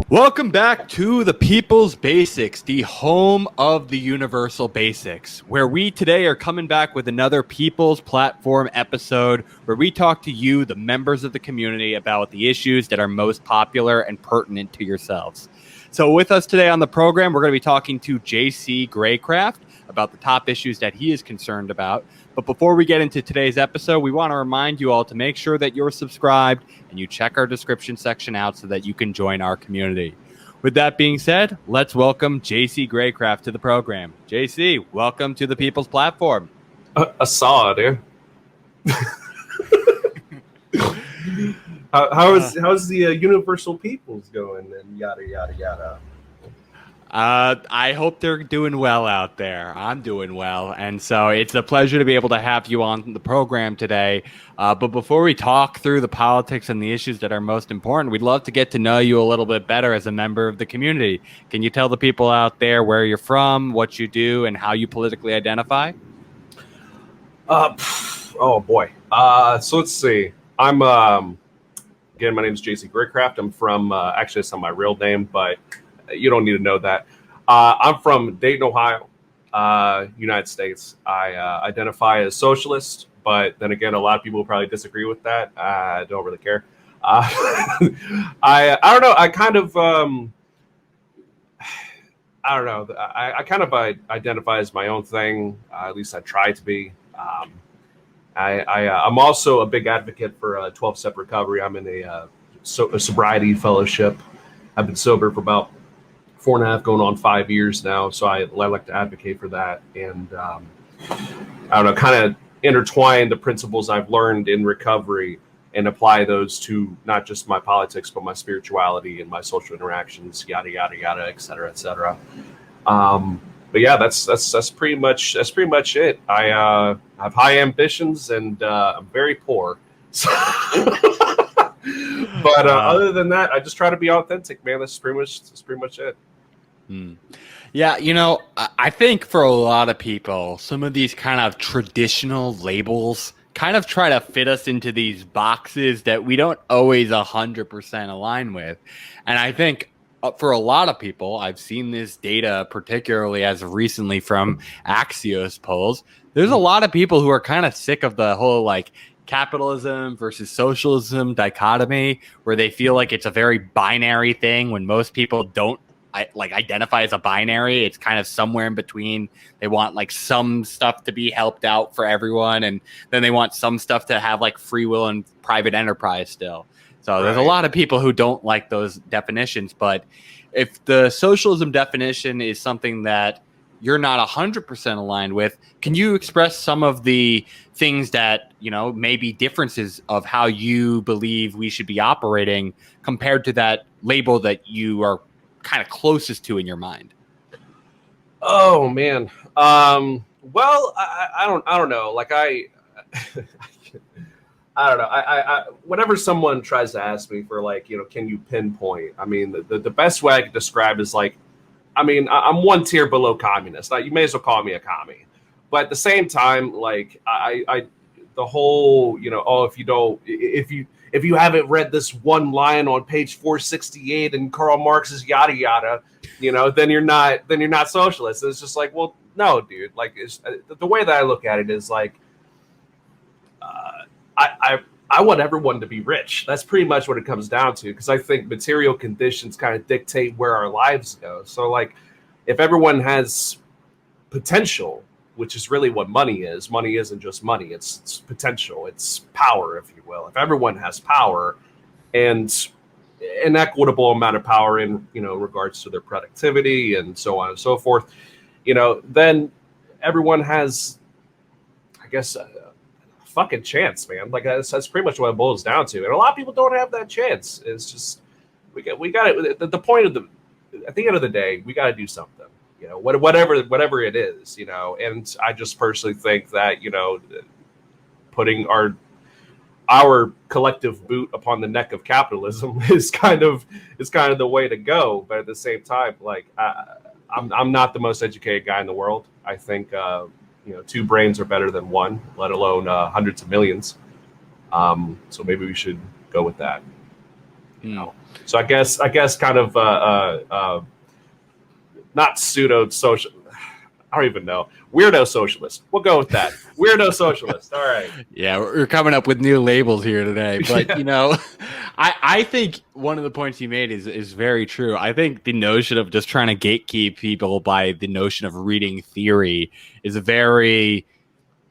Welcome back to the People's Basics, the home of the universal basics, where we today are coming back with another People's Platform episode where we talk to you, the members of the community, about the issues that are most popular and pertinent to yourselves. So with us today on the program, we're going to be talking to JC Greyecraft about the top issues that he is concerned about. But before we get into today's episode, we want to remind you all to make sure that you're subscribed and you check our description section out so that you can join our community. With that being said, let's welcome JC Greyecraft to the program. JC, welcome to the People's Platform. I saw it, dude. How's the Universal Peoples going and yada yada yada? I hope they're doing well out there. I'm doing well. And so it's a pleasure to be able to have you on the program today. But before we talk through the politics and the issues that are most important, we'd love to get to know you a little bit better as a member of the community. Can you tell the people out there where you're from, what you do, and how you politically identify? Oh boy. So let's see. I'm again, my name is JC Greyecraft. I'm from actually it's not my real name, but you don't need to know that. I'm from Dayton, Ohio, United States. I identify as socialist, but then again, a lot of people probably disagree with that. I don't really care. I don't know. I kind of I don't know. I kind of identify as my own thing. At least I try to be. I'm also a big advocate for 12-step recovery. I'm in a sobriety fellowship. I've been sober for about 4.5 going on 5 years now, so I like to advocate for that, and I don't know, kind of intertwine the principles I've learned in recovery and apply those to not just my politics but my spirituality and my social interactions, yada yada yada, et cetera, et cetera. But yeah, that's pretty much it. I have high ambitions and I'm very poor. So but other than that, I just try to be authentic, man. That's pretty much it. Yeah, you know, I think for a lot of people, some of these kind of traditional labels kind of try to fit us into these boxes that we don't always 100% align with. And I think for a lot of people, I've seen this data, particularly as of recently from Axios polls, there's a lot of people who are kind of sick of the whole like capitalism versus socialism dichotomy, where they feel like it's a very binary thing when most people don't identify as a binary. It's kind of somewhere in between. They want like some stuff to be helped out for everyone, and then they want some stuff to have like free will and private enterprise still. So there's a lot of people who don't like those definitions. But if the socialism definition is something that you're not 100% aligned with, can you express some of the things that, you know, maybe differences of how you believe we should be operating compared to that label that you are kind of closest to in your mind? Oh man. Well, I don't know. Like I don't know. I whenever someone tries to ask me for like, you know, can you pinpoint? I mean, the best way I could describe is like, I mean, I'm one tier below communist. You may as well call me a commie. But at the same time, like I the whole, you know, oh, if you haven't read this one line on page 468 in Karl Marx's yada yada, you know, then you're not socialist. It's just like, well, no, dude. Like, the way that I look at it is like, I want everyone to be rich. That's pretty much what it comes down to, because I think material conditions kind of dictate where our lives go. So, like, if everyone has potential, which is really what money isn't just money. It's potential. It's power, if you will. If everyone has power and an equitable amount of power in, you know, regards to their productivity and so on and so forth, you know, then everyone has, I guess, a fucking chance, man. Like that's pretty much what it boils down to. And a lot of people don't have that chance. It's just we got it. The point of at the end of the day, we got to do something. You know, whatever it is, you know, and I just personally think that, you know, putting our collective boot upon the neck of capitalism is kind of the way to go. But at the same time, like I'm not the most educated guy in the world. I think you know, 2 brains are better than 1, let alone hundreds of millions. So maybe we should go with that. You know, so I guess kind of not pseudo social. I don't even know. Weirdo socialist. We'll go with that. Weirdo socialist. All right. Yeah, we're coming up with new labels here today. But, Yeah. you know, I think one of the points you made is very true. I think the notion of just trying to gatekeep people by the notion of reading theory is a very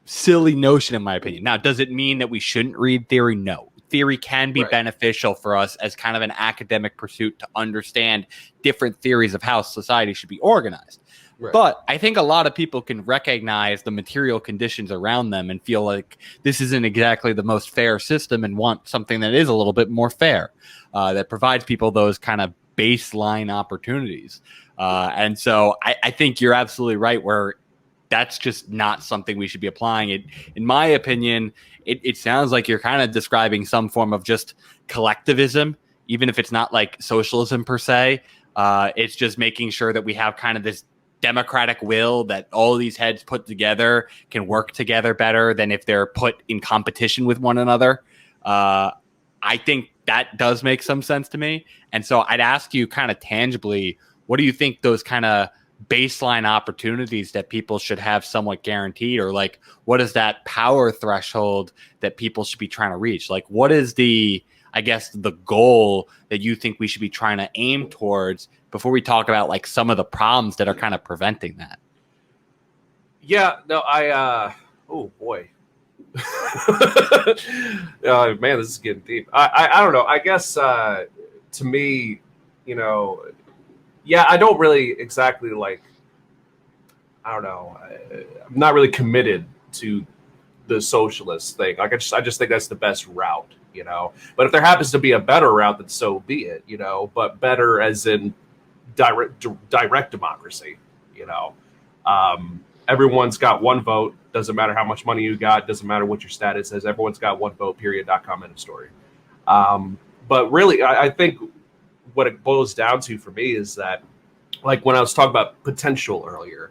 silly notion, in my opinion. Now, does it mean that we shouldn't read theory? No. Theory can be beneficial for us as kind of an academic pursuit to understand different theories of how society should be organized. Right. But I think a lot of people can recognize the material conditions around them and feel like this isn't exactly the most fair system and want something that is a little bit more fair, that provides people those kind of baseline opportunities. And so I think you're absolutely right where that's just not something we should be applying. It, in my opinion, it sounds like you're kind of describing some form of just collectivism, even if it's not like socialism per se. It's just making sure that we have kind of this democratic will that all these heads put together can work together better than if they're put in competition with one another. I think that does make some sense to me. And so I'd ask you kind of tangibly, what do you think those kind of baseline opportunities that people should have somewhat guaranteed, or like what is that power threshold that people should be trying to reach? Like what is the, I guess, the goal that you think we should be trying to aim towards before we talk about like some of the problems that are kind of preventing that? Yeah, no, oh boy. Man, this is getting deep. I don't know. I guess to me, you know, yeah, I don't really exactly like, I don't know. I'm not really committed to the socialist thing. Like I just think that's the best route, you know. But if there happens to be a better route, then so be it, you know. But better as in direct democracy, you know. Everyone's got one vote. Doesn't matter how much money you got. Doesn't matter what your status is. Everyone's got one vote. Period. .com. End of story. But really, I think what it boils down to for me is that, like when I was talking about potential earlier,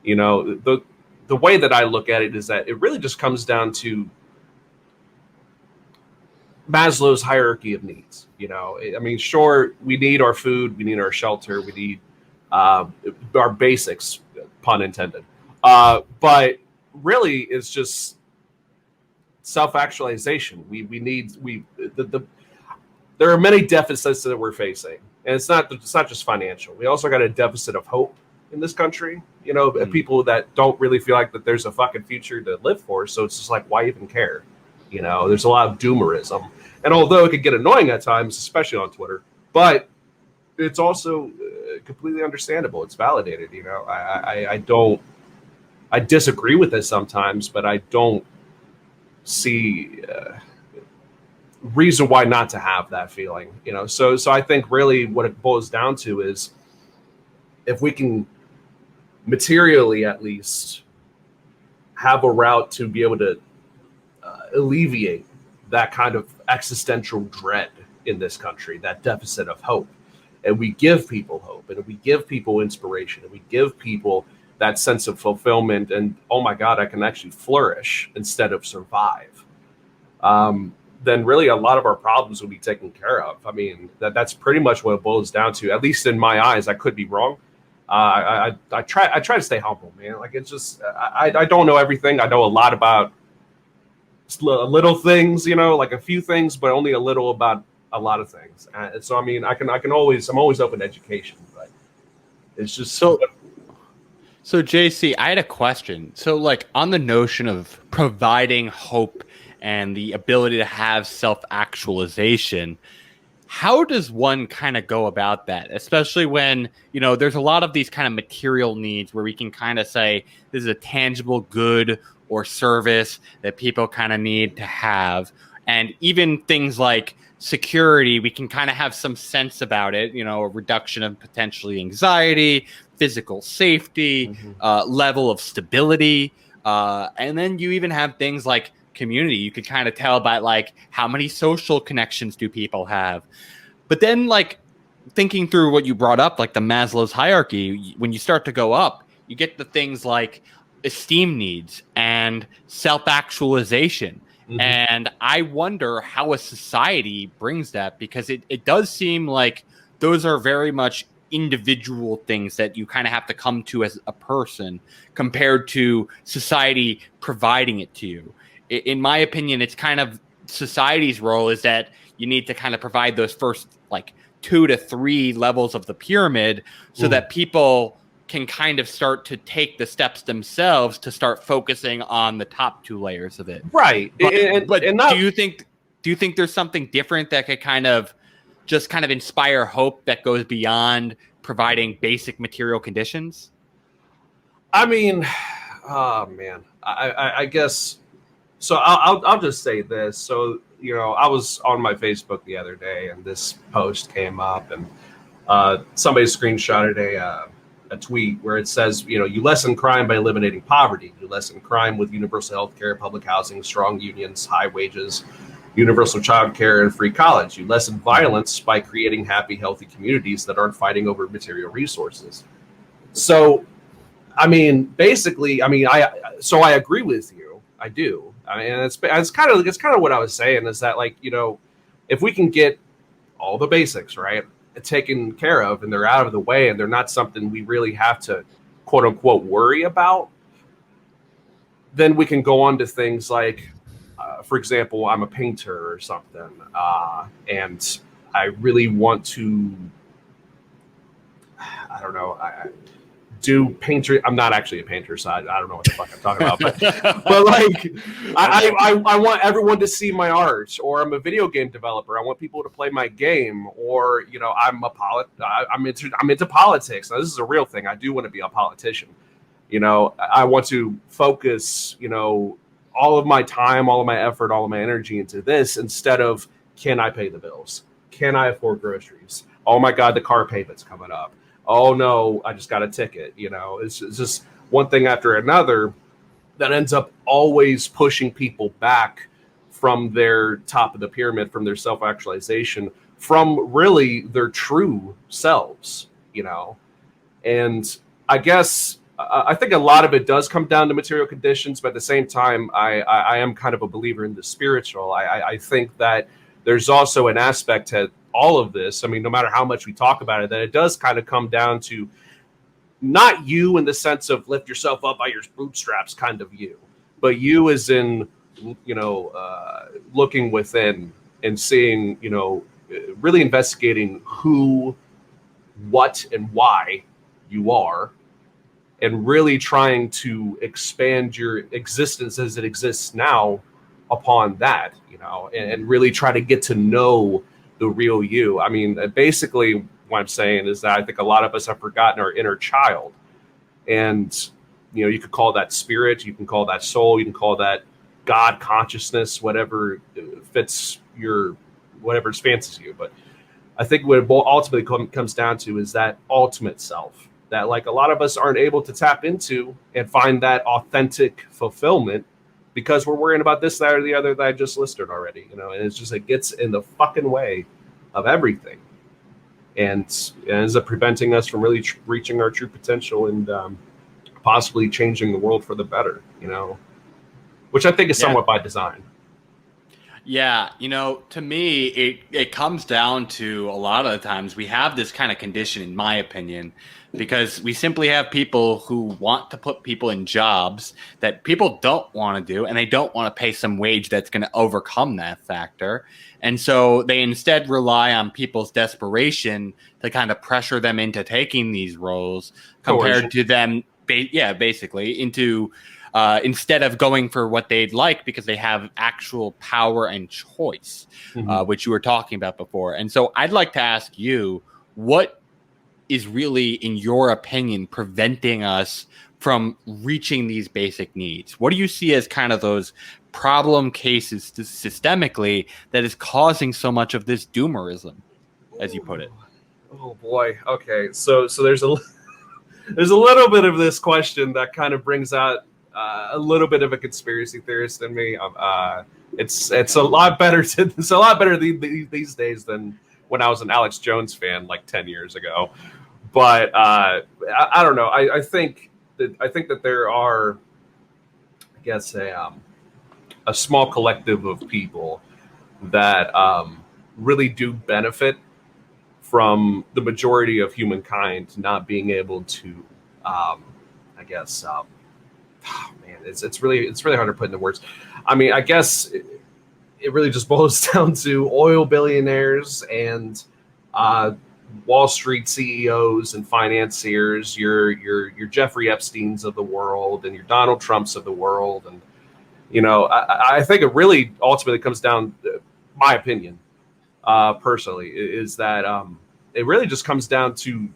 you know, the way that I look at it is that it really just comes down to Maslow's hierarchy of needs. You know, I mean, sure, we need our food, we need our shelter, we need our basics, pun intended. But really, it's just self-actualization. There are many deficits that we're facing, and it's not just financial. We also got a deficit of hope in this country. You know, people that don't really feel like that there's a fucking future to live for. So it's just like, why even care? You know, there's a lot of doomerism, and although it could get annoying at times, especially on Twitter, but it's also completely understandable. It's validated. You know, I disagree with it sometimes, but I don't see reason why not to have that feeling, you know. So I think really what it boils down to is if we can materially at least have a route to be able to alleviate that kind of existential dread in this country, that deficit of hope, and we give people hope, and we give people inspiration, and we give people that sense of fulfillment and, oh my God, I can actually flourish instead of survive, then really a lot of our problems will be taken care of. I mean, that's pretty much what it boils down to, at least in my eyes. I could be wrong. I try to stay humble, man. Like it's just, I don't know everything. I know a lot about little things, you know, like a few things, but only a little about a lot of things. And so, I mean, I'm always open to education, but it's just So JC, I had a question. So like on the notion of providing hope and the ability to have self-actualization, how does one kind of go about that? Especially when, you know, there's a lot of these kind of material needs where we can kind of say this is a tangible good or service that people kind of need to have. And even things like security, we can kind of have some sense about it, you know, a reduction of potentially anxiety, physical safety, level of stability. And then you even have things like community. You could kind of tell by like how many social connections do people have. But then like thinking through what you brought up, like the Maslow's hierarchy, when you start to go up, you get the things like esteem needs and self-actualization. And I wonder how a society brings that, because it does seem like those are very much individual things that you kind of have to come to as a person compared to society providing it to you. In my opinion, it's kind of society's role is that you need to kind of provide those first like 2 to 3 levels of the pyramid so that people can kind of start to take the steps themselves to start focusing on the top 2 layers of it. Right. But do you think there's something different that could kind of just kind of inspire hope that goes beyond providing basic material conditions? I mean, oh man, I guess. So I'll just say this. So, you know, I was on my Facebook the other day and this post came up and somebody screenshotted a tweet where it says, you know, you lessen crime by eliminating poverty. You lessen crime with universal health care, public housing, strong unions, high wages, universal child care, and free college. You lessen violence by creating happy, healthy communities that aren't fighting over material resources. So, I mean, basically, I mean, I agree with you. I do. I mean, it's kind of what I was saying is that, like, you know, if we can get all the basics right taken care of and they're out of the way and they're not something we really have to quote unquote worry about, then we can go on to things like, for example, I'm a painter or something, and I really want to, I don't know, do painter. I'm not actually a painter, so I don't know what the fuck I'm talking about. But like, I want everyone to see my art. Or I'm a video game developer. I want people to play my game. Or, you know, I'm into politics. Now, this is a real thing. I do want to be a politician. You know, I want to focus, you know, all of my time, all of my effort, all of my energy into this instead of, can I pay the bills? Can I afford groceries? Oh my God, the car payment's coming up. Oh no, I just got a ticket. You know, it's just one thing after another that ends up always pushing people back from their top of the pyramid, from their self-actualization, from really their true selves, you know. And I guess I think a lot of it does come down to material conditions, but at the same time, I am kind of a believer in the spiritual. I think that there's also an aspect to all of this. I mean, no matter how much we talk about it, that it does kind of come down to not you in the sense of lift yourself up by your bootstraps kind of you, but you as in, you know, looking within and seeing, you know, really investigating who, what, and why you are, and really trying to expand your existence as it exists now upon that, you know, and really try to get to know the real you. I mean, basically what I'm saying is that I think a lot of us have forgotten our inner child. And, you know, you could call that spirit, you can call that soul, you can call that God consciousness, whatever fits your, whatever fancies you. But I think what it ultimately comes down to is that ultimate self that, like, a lot of us aren't able to tap into and find that authentic fulfillment because we're worrying about this, that, or the other that I just listed already, you know, and it's just, it gets in the fucking way of everything. And it ends up preventing us from really reaching our true potential and possibly changing the world for the better, you know, which I think is somewhat by design. Yeah, you know, to me, it comes down to a lot of the times we have this kind of condition, in my opinion, because we simply have people who want to put people in jobs that people don't want to do, and they don't want to pay some wage that's going to overcome that factor. And so they instead rely on people's desperation to kind of pressure them into taking these roles compared to them, basically into instead of going for what they'd like because they have actual power and choice, which you were talking about before. And so I'd like to ask you, what is really, in your opinion, preventing us from reaching these basic needs? What do you see as kind of those problem cases systemically that is causing so much of this doomerism, as you put it? Oh boy. Okay. So there's a little bit of this question that kind of brings out a little bit of a conspiracy theorist in me. It's a lot better these days than when I was an Alex Jones fan like 10 years ago. But I don't know. I think that there are, I guess, a a small collective of people that really do benefit from the majority of humankind not being able to, I guess, oh man, it's really hard to put into words. I mean, I guess it really just boils down to oil billionaires and Wall Street CEOs and financiers, your Jeffrey Epsteins of the world and your Donald Trumps of the world. And, you know, I think it really ultimately comes down, my opinion, personally, is that it really just comes down to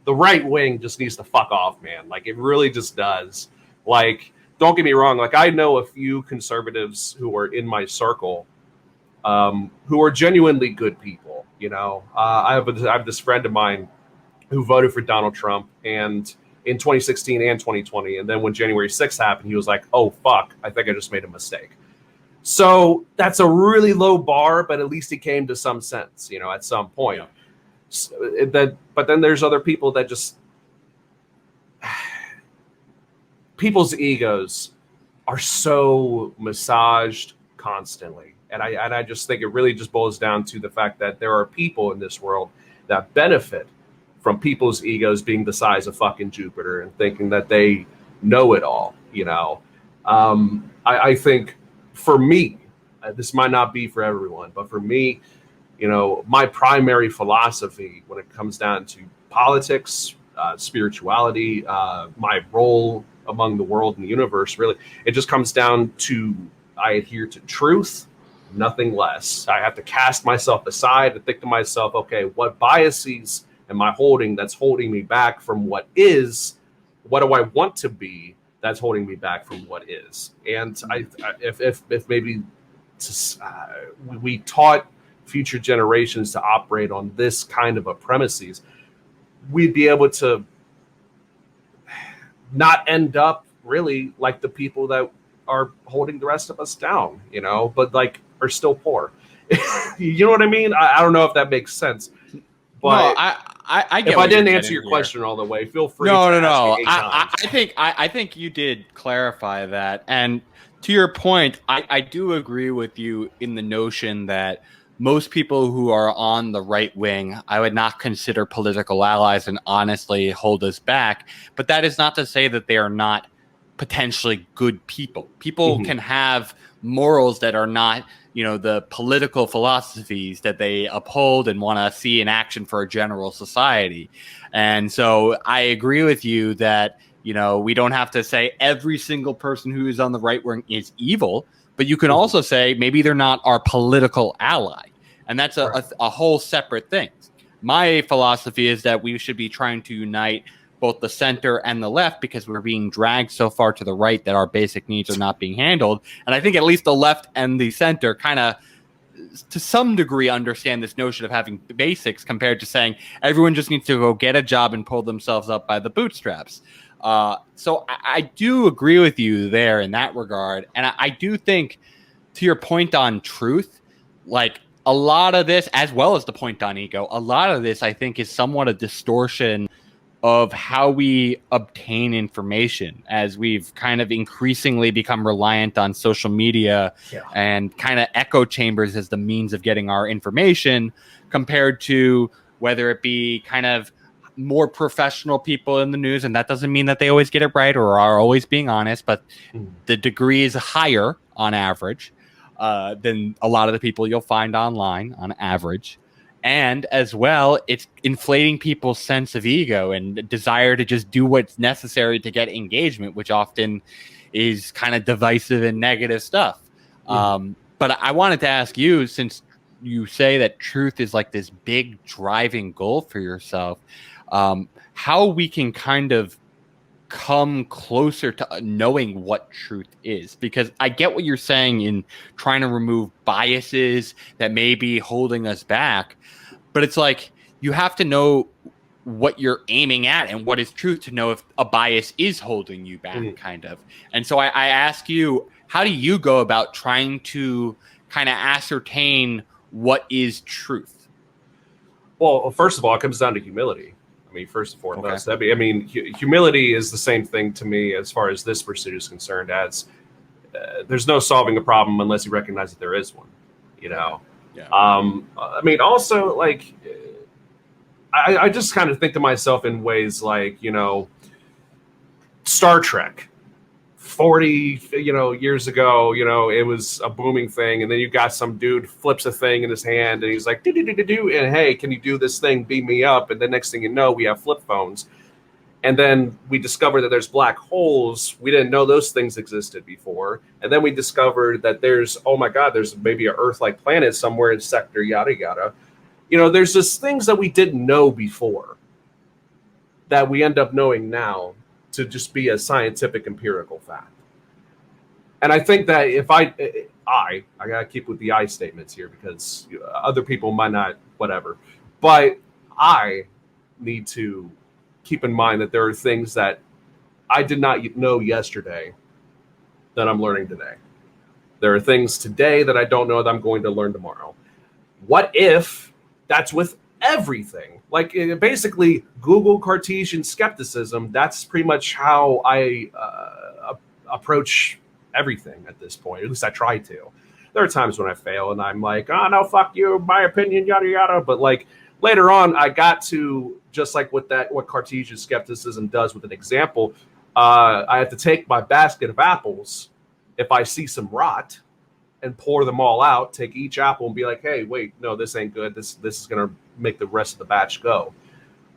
the right wing just needs to fuck off, man. Like, it really just does. Like, don't get me wrong. Like, I know a few conservatives who are in my circle who are genuinely good people. You know, I have this friend of mine who voted for Donald Trump and in 2016 and 2020. And then when January 6th happened, he was like, oh, fuck, I think I just made a mistake. So that's a really low bar, but at least he came to some sense, you know, at some point. Yeah. So, but then there's other people that just people's egos are so massaged constantly. And I just think it really just boils down to the fact that there are people in this world that benefit from people's egos being the size of fucking Jupiter and thinking that they know it all, you know. I think for me, this might not be for everyone, but for me, you know, my primary philosophy when it comes down to politics, spirituality, my role among the world and the universe, really, it just comes down to I adhere to truth, nothing less. I have to cast myself aside and think to myself, okay, what biases am I holding that's holding me back from what is? What do I want to be that's holding me back from what is? And if maybe we taught future generations to operate on this kind of a premises, we'd be able to not end up really like the people that are holding the rest of us down, you know, but like are still poor. You know what I mean? I don't know if that makes sense. But no, I get if I didn't answer your question all the way, feel free. No. I think you did clarify that. And to your point, I do agree with you in the notion that most people who are on the right wing, I would not consider political allies and honestly hold us back. But that is not to say that they are not potentially good people. People can have morals that are not, you know, the political philosophies that they uphold and want to see in action for a general society. And so I agree with you that, you know, we don't have to say every single person who is on the right wing is evil, but you can also say maybe they're not our political ally. And that's a whole separate thing. My philosophy is that we should be trying to unite both the center and the left because we're being dragged so far to the right that our basic needs are not being handled. And I think at least the left and the center kind of, to some degree, understand this notion of having basics compared to saying everyone just needs to go get a job and pull themselves up by the bootstraps. So I do agree with you there in that regard. And I do think, to your point on truth, like a lot of this, as well as the point on ego, a lot of this, I think, is somewhat a distortion of how we obtain information as we've kind of increasingly become reliant on social media and kind of echo chambers as the means of getting our information compared to whether it be kind of more professional people in the news. And that doesn't mean that they always get it right or are always being honest, but the degree is higher on average than a lot of the people you'll find online on average. And as well, it's inflating people's sense of ego and desire to just do what's necessary to get engagement, which often is kind of divisive and negative stuff. But I wanted to ask you, since you say that truth is like this big driving goal for yourself, how we can kind of come closer to knowing what truth is. Because I get what you're saying in trying to remove biases that may be holding us back. But it's like you have to know what you're aiming at and what is truth to know if a bias is holding you back, kind of. And so I ask you, how do you go about trying to kind of ascertain what is truth? Well, first of all, it comes down to humility. I mean, first and foremost, humility is the same thing to me as far as this pursuit is concerned as there's no solving a problem unless you recognize that there is one. You know. Yeah. I mean, also like, I just kind of think to myself in ways like, you know, Star Trek. 40 years ago, it was a booming thing, and then you got some dude flips a thing in his hand and he's like do and hey, can you do this thing, beam me up, and the next thing you know, we have flip phones. And then we discovered that there's black holes. We didn't know those things existed before. And then we discovered that there's, oh my God, there's maybe an Earth-like planet somewhere in sector yada yada. There's just things that we didn't know before that we end up knowing now to just be a scientific empirical fact. And I think that if I gotta keep with the I statements here because other people might not, whatever, but I need to keep in mind that there are things that I did not know yesterday that I'm learning today. There are things today that I don't know that I'm going to learn tomorrow. What if that's with everything? Like basically Google Cartesian skepticism. That's pretty much how I approach everything at this point. At least I try to. There are times when I fail and I'm like, oh no, fuck you, my opinion, yada yada. But like later on, I got to, just like what Cartesian skepticism does with an example. I have to take my basket of apples. If I see some rot, and pour them all out, take each apple and be like, hey, wait, no, this ain't good. This is going to make the rest of the batch go.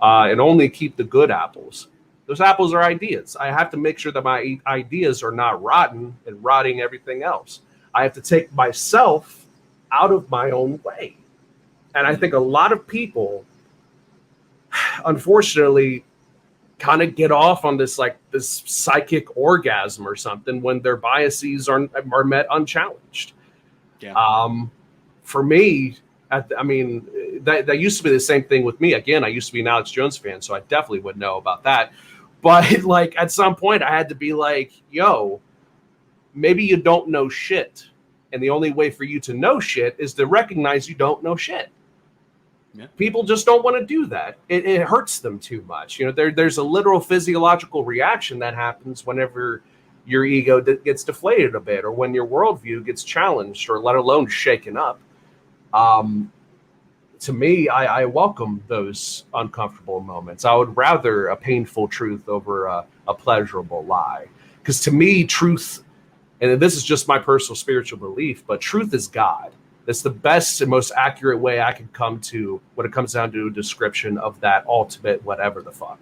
And only keep the good apples. Those apples are ideas. I have to make sure that my ideas are not rotten and rotting everything else. I have to take myself out of my own way. And I think a lot of people, unfortunately, kind of get off on this psychic orgasm or something when their biases are met unchallenged. Yeah. For me, that used to be the same thing with me. Again, I used to be an Alex Jones fan, so I definitely would know about that. But like at some point, I had to be like, yo, maybe you don't know shit. And the only way for you to know shit is to recognize you don't know shit. Yeah. People just don't want to do that. It hurts them too much. There's a literal physiological reaction that happens whenever your ego gets deflated a bit, or when your worldview gets challenged, or let alone shaken up. To me, I welcome those uncomfortable moments. I would rather a painful truth over a pleasurable lie. Because to me, truth, and this is just my personal spiritual belief, but truth is God. That's the best and most accurate way I can come to when it comes down to a description of that ultimate whatever the fuck,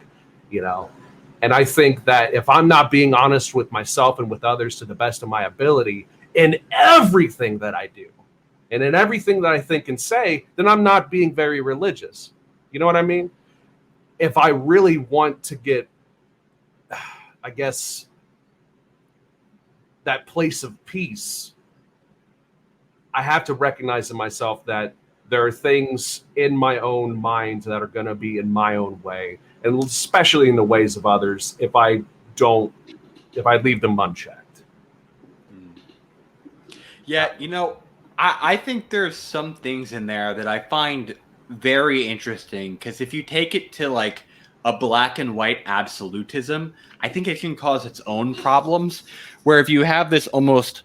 And I think that if I'm not being honest with myself and with others to the best of my ability in everything that I do and in everything that I think and say, then I'm not being very religious. You know what I mean? If I really want to get, I guess, that place of peace, I have to recognize in myself that there are things in my own mind that are going to be in my own way, and especially in the ways of others if I leave them unchecked. Yeah, I think there's some things in there that I find very interesting, because if you take it to like a black and white absolutism, I think it can cause its own problems, where if you have this almost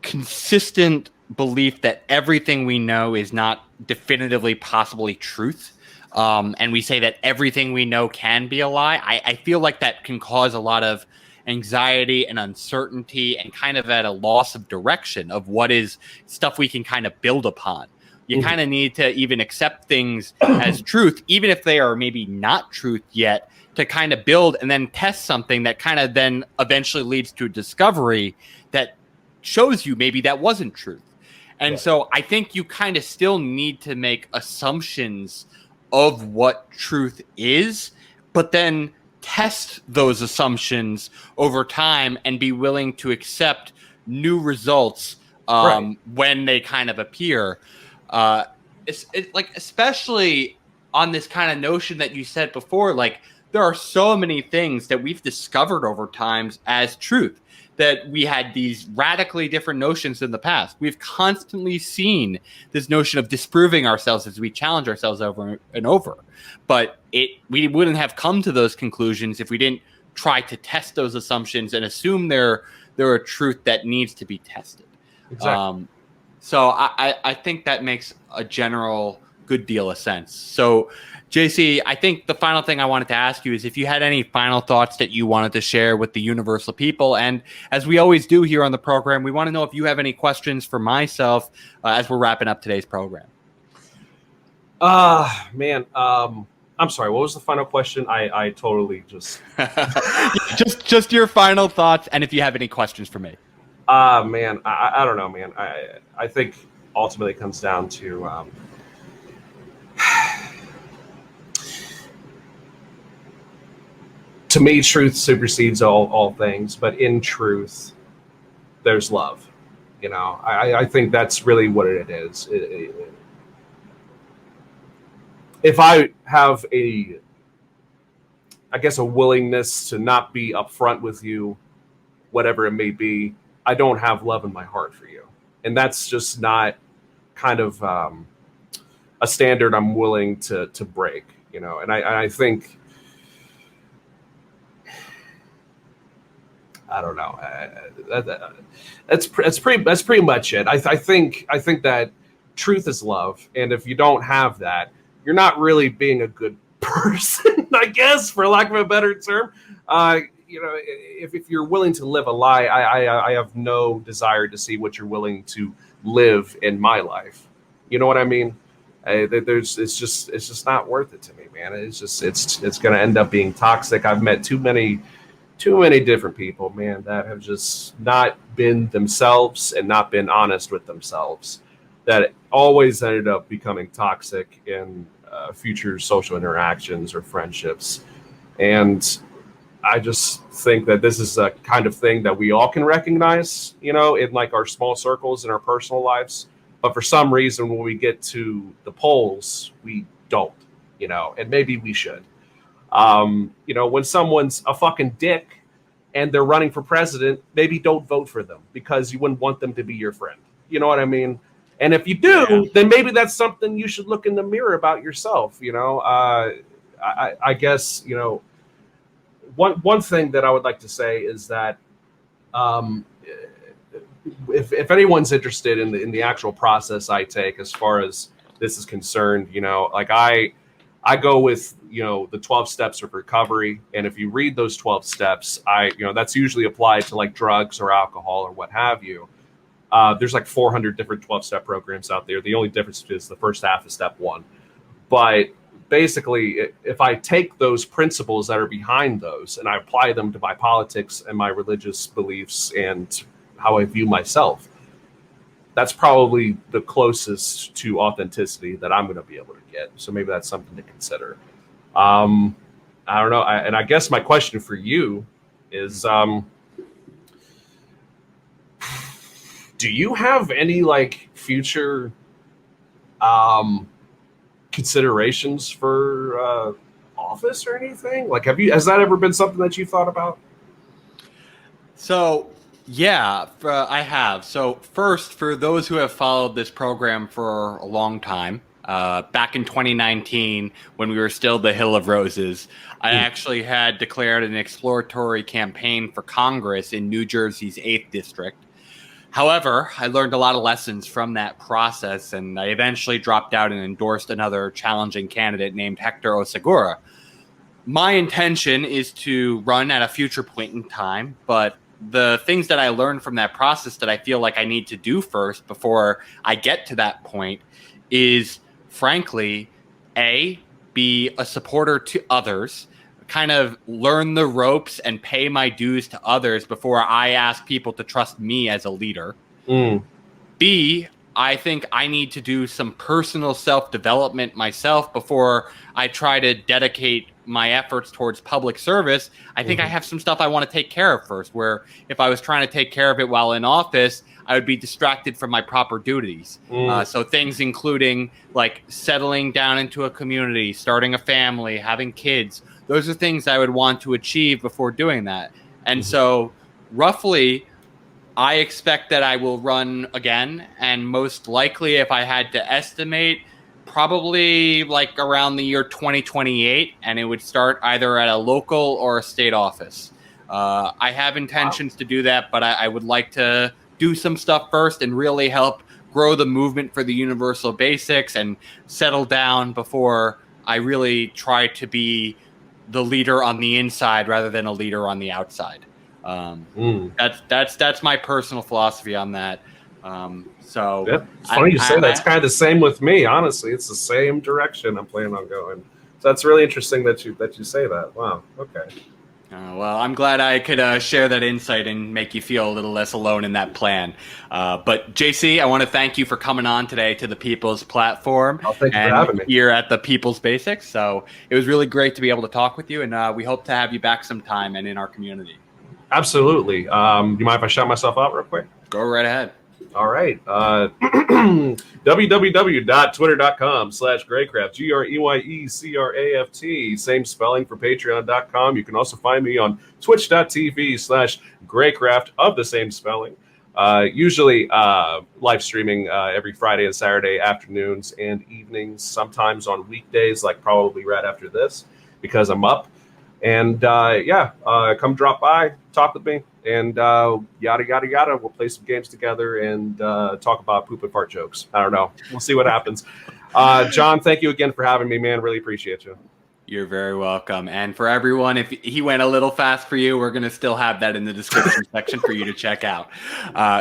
consistent belief that everything we know is not definitively possibly truth, and we say that everything we know can be a lie, I feel like that can cause a lot of anxiety and uncertainty and kind of at a loss of direction of what is stuff we can kind of build upon. You kind of need to even accept things as truth, even if they are maybe not truth yet, to kind of build and then test something that kind of then eventually leads to a discovery that shows you maybe that wasn't truth. And so I think you kind of still need to make assumptions of what truth is, but then test those assumptions over time and be willing to accept new results when they kind of appear. Especially on this kind of notion that you said before, like there are so many things that we've discovered over times as truth, that we had these radically different notions in the past. We've constantly seen this notion of disproving ourselves as we challenge ourselves over and over. But we wouldn't have come to those conclusions if we didn't try to test those assumptions and assume they're they're a truth that needs to be tested. Exactly. So I think that makes a general good deal of sense. So, JC, I think the final thing I wanted to ask you is if you had any final thoughts that you wanted to share with the universal people. And as we always do here on the program, we want to know if you have any questions for myself as we're wrapping up today's program. Man, I'm sorry. What was the final question? I totally just just your final thoughts, and if you have any questions for me. Man, I don't know, man. I think ultimately it comes down to to me, truth supersedes all things. But in truth, there's love. You know, I think that's really what it is. If I have a willingness to not be upfront with you, whatever it may be, I don't have love in my heart for you. And that's just not kind of a standard I'm willing to break, you know. And I think, I don't know. That's pretty much it. I think that truth is love, and if you don't have that, you're not really being a good person, I guess, for lack of a better term. You know, if you're willing to live a lie, I have no desire to see what you're willing to live in my life. You know what I mean? It's just not worth it to me, man. It's going to end up being toxic. I've met too many different people, man, that have just not been themselves and not been honest with themselves. That always ended up becoming toxic in future social interactions or friendships. And I just think that this is a kind of thing that we all can recognize, you know, in like our small circles in our personal lives. But for some reason, when we get to the polls, we don't, you know, and maybe we should. You know, when someone's a fucking dick and they're running for president, maybe don't vote for them because you wouldn't want them to be your friend. You know what I mean? And if you do, then maybe that's something you should look in the mirror about yourself. You know, I guess, you know, one thing that I would like to say is that if anyone's interested in the actual process I take as far as this is concerned, you know, like I go with, you know, the 12 steps of recovery. And if you read those 12 steps, you know, that's usually applied to like drugs or alcohol or what have you. There's like 400 different 12-step programs out there. The only difference is the first half is step one. But basically, if I take those principles that are behind those and I apply them to my politics and my religious beliefs and how I view myself, that's probably the closest to authenticity that I'm going to be able to get. So maybe that's something to consider. I don't know. And I guess my question for you is, do you have any like future considerations for office or anything? Like, has that ever been something that you thought about? So, yeah, I have. So first, for those who have followed this program for a long time, back in 2019, when we were still the Hill of Roses, I actually had declared an exploratory campaign for Congress in New Jersey's 8th District. However, I learned a lot of lessons from that process, and I eventually dropped out and endorsed another challenging candidate named Hector Osagura. My intention is to run at a future point in time, but the things that I learned from that process that I feel like I need to do first before I get to that point is, frankly, be a supporter to others, kind of learn the ropes and pay my dues to others before I ask people to trust me as a leader. B, I think I need to do some personal self-development myself before I try to dedicate my efforts towards public service. I think I have some stuff I want to take care of first, where if I was trying to take care of it while in office, I would be distracted from my proper duties. So things including like settling down into a community, starting a family, having kids. Those are things I would want to achieve before doing that. And so roughly, I expect that I will run again. And most likely, if I had to estimate, probably like around the year 2028. And it would start either at a local or a state office. I have intentions to do that, but I would like to do some stuff first and really help grow the movement for the universal basics and settle down before I really try to be the leader on the inside rather than a leader on the outside. That's my personal philosophy on that. So it's funny you say that. It's kind of the same with me. Honestly, it's the same direction I'm planning on going. So that's really interesting that you say that. Wow. Okay. Well, I'm glad I could share that insight and make you feel a little less alone in that plan. But JC, I want to thank you for coming on today to the People's Platform. Thank you for having me here at the People's Basics. So it was really great to be able to talk with you, and we hope to have you back sometime and in our community. Absolutely. Do you mind if I shout myself out real quick? Go right ahead. All right. www.twitter.com/Greyecraft, GREYECRAFT. Same spelling for patreon.com. You can also find me on twitch.tv/Greyecraft of the same spelling. Usually live streaming every Friday and Saturday afternoons and evenings, sometimes on weekdays, like probably right after this, because I'm up. And come drop by, talk with me, and yada, yada, yada. We'll play some games together and talk about poop and fart jokes. I don't know. We'll see what happens. John, thank you again for having me, man. Really appreciate you. You're very welcome. And for everyone, if he went a little fast for you, we're going to still have that in the description section for you to check out.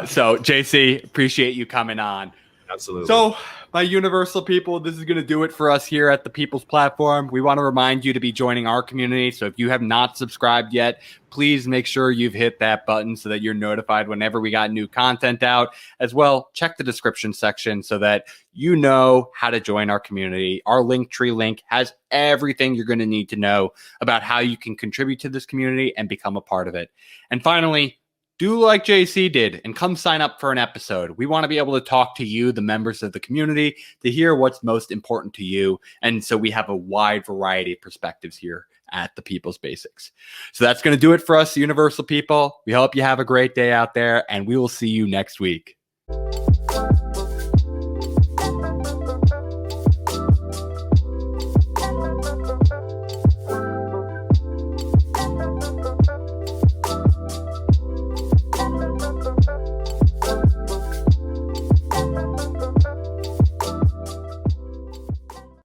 So, JC, appreciate you coming on. Absolutely. So, my universal people, this is going to do it for us here at the People's Platform. We want to remind you to be joining our community. So if you have not subscribed yet, please make sure you've hit that button so that you're notified whenever we got new content out. As well, check the description section so that you know how to join our community. Our Linktree link has everything you're going to need to know about how you can contribute to this community and become a part of it. And finally, do like JC did and come sign up for an episode. We want to be able to talk to you, the members of the community, to hear what's most important to you. And so we have a wide variety of perspectives here at the People's Basics. So that's going to do it for us, Universal People. We hope you have a great day out there, and we will see you next week.